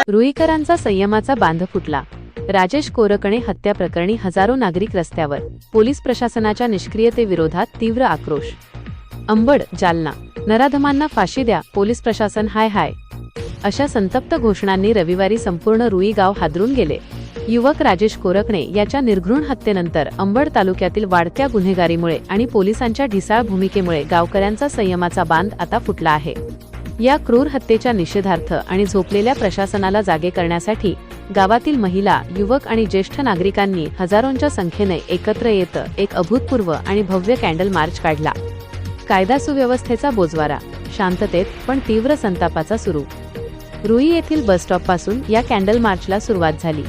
रुईकरांचा संयमाचा बांध फुटला. राजेश कोरकणे हत्या प्रकरणी हजारो नागरिक रस्त्यावर. पोलीस प्रशासनाच्या निष्क्रियतेविरोधात तीव्र आक्रोश. अंबड, जालना. नराधमांना फाशी द्या, पोलीस प्रशासन हाय हाय अशा संतप्त घोषणांनी रविवारी संपूर्ण रुई गाव हादरून गेले. युवक राजेश कोरकणे याच्या निर्घृण हत्येनंतर अंबड तालुक्यातील वाढत्या गुन्हेगारीमुळे आणि पोलिसांच्या ढिसाळ भूमिकेमुळे गावकऱ्यांचा संयमाचा बांध आता फुटला आहे. या क्रूर हत्येच्या निषेधार्थ आणि झोपलेल्या प्रशासनाला जागे करण्यासाठी गावातील महिला, युवक आणि ज्येष्ठ नागरिकांनी हजारोंच्या संख्येने एकत्र येत एक अभूतपूर्व आणि भव्य कॅन्डल मार्च काढला. कायदा सुव्यवस्थेचा बोजवारा, शांततेत पण तीव्र संतापाचा सुरू. रुई येथील बस स्टॉपपासून या कॅन्डल मार्चला सुरुवात झाली.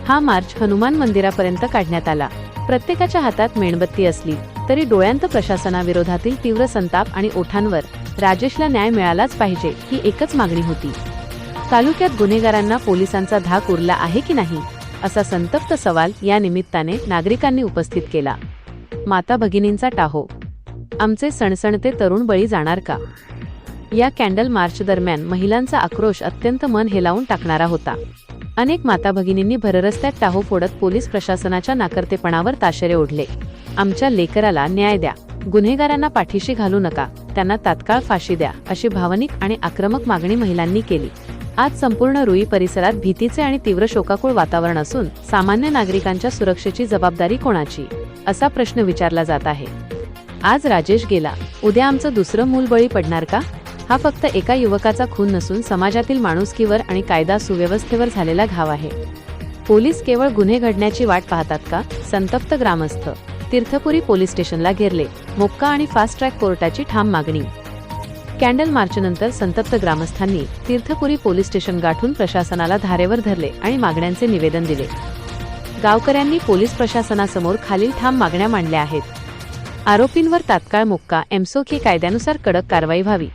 हा मार्च हनुमान मंदिरापर्यंत काढण्यात आला. प्रत्येकाच्या हातात मेणबत्ती असली तरी डोळ्यांत प्रशासनाविरोधातील तीव्र संताप आणि ओठांवर राजेशला न्याय मिळालाच पाहिजे ही एकच मागणी होती. तालुक्यात गुन्हेगारांना पोलिसांचा धाक उरला आहे की नाही, असा संतप्त सवाल या निमित्ताने नागरिकांनी उपस्थित केला. माता भगिनींचा टाहो, आमचे सणसणते तरुण बळी जाणार का? या कॅन्डल मार्च दरम्यान महिलांचा आक्रोश अत्यंत मन हेलावून टाकणारा होता. अनेक माता भगिनींनी भररस्त्यात टाहो फोडत पोलीस प्रशासनाच्या नाकर्तेपणावर ताशेरे ओढले. आमच्या लेकराला न्याय द्या, गुन्हेगारांना पाठीशी घालू नका, त्यांना तात्काळ फाशी द्या, अशी भावनिक आणि आक्रमक मागणी महिलांनी केली. आज संपूर्ण रुई परिसरात भीतीचे आणि तीव्र शोकाकुळ वातावरण असून सामान्य नागरिकांच्या सुरक्षेची जबाबदारी कोणाची, असा प्रश्न विचारला जात आहे. आज राजेश गेला, उद्या आमचं दुसरं मूल बळी पडणार का? हा फक्त एका युवकाचा खून नसून समाजातील माणुसकीवर आणि कायदा सुव्यवस्थेवर झालेला घाव आहे. पोलीस केवळ गुन्हे घडण्याची वाट पाहतात का? संतप्त ग्रामस्थ. तीर्थपुरी पोलीस स्टेशनला घेरले, मोक्का आणि फास्ट ट्रॅक कोर्टाची ठाम मागणी. कॅन्डल मार्चनंतर संतप्त ग्रामस्थांनी तीर्थपुरी पोलीस स्टेशन गाठून प्रशासनाला धारेवर धरले आणि मागण्यांचे निवेदन दिले. गावकऱ्यांनी पोलीस प्रशासनासमोर खालील ठाम मागण्या मांडल्या आहेत. आरोपींवर तात्काळ मोक्का, एमसोके कायद्यानुसार कडक कारवाई व्हावी.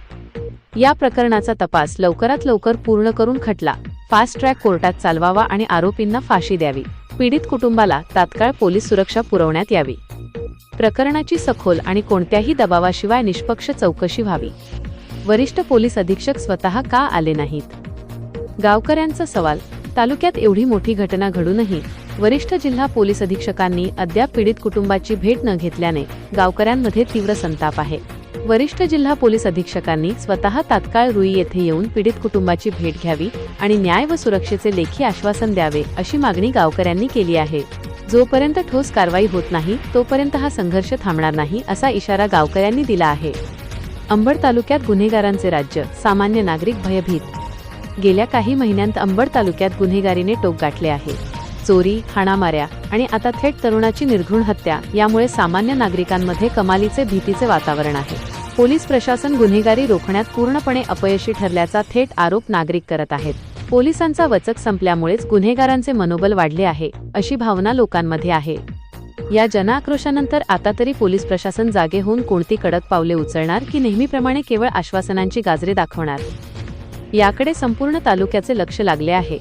या प्रकरणाचा तपास लवकरात लवकर पूर्ण करून खटला फास्ट ट्रॅक कोर्टात चालवावा आणि आरोपींना फाशी द्यावी. पीडित कुटुंबाला तात्काळ पोलीस सुरक्षा पुरवण्यात यावी. प्रकरणाची सखोल आणि कोणत्याही दबावाशिवाय निष्पक्ष चौकशी व्हावी. वरिष्ठ पोलीस अधीक्षक स्वतः का आले नाहीत? गावकऱ्यांचा सवाल. तालुक्यात एवढी मोठी घटना घडूनही वरिष्ठ जिल्हा पोलीस अधीक्षकांनी अद्याप पीडित कुटुंबाची भेट न घेतल्याने गावकऱ्यांमध्ये तीव्र संताप आहे. वरिष्ठ जिल्हा पोलीस अधीक्षकांनी स्वतः तात्काळ रुई येथे येऊन पीडित कुटुंबाची भेट घ्यावी आणि न्याय व सुरक्षेचे लेखी आश्वासन द्यावे, अशी मागणी गावकऱ्यांनी केली आहे. जोपर्यंत ठोस कारवाई होत नाही तोपर्यंत हा संघर्ष थांबणार नाही, असा इशारा गावकऱ्यांनी दिला आहे. अंबड तालुक्यात गुन्हेगारांचे राज्य, सामान्य नागरिक भयभीत. गेल्या काही महिन्यांत अंबड तालुक्यात गुन्हेगारीने टोक गाठले आहे. चोरी, हाणामाऱ्या आणि आता थेट तरुणाची निर्घृण हत्या यामुळे सामान्य नागरिकांमध्ये कमालीचे भीतीचे वातावरण आहे. पोलीस प्रशासन गुन्हेगारी रोखण्यात पूर्णपणे अपयशी ठरल्याचा थेट आरोप नागरिक करत आहेत. पोलिसांचा वचक संपल्यामुळेच गुन्हेगारांचे मनोबल वाढले आहे, अशी भावना लोकांमध्ये आहे. या जनआक्रोशानंतर आता तरी पोलीस प्रशासन जागे होऊन कोणती कडक पावले उचलणार की नेहमीप्रमाणे केवळ आश्वासनांची गाजरे दाखवणार, याकडे संपूर्ण तालुक्याचे लक्ष लागले आहे.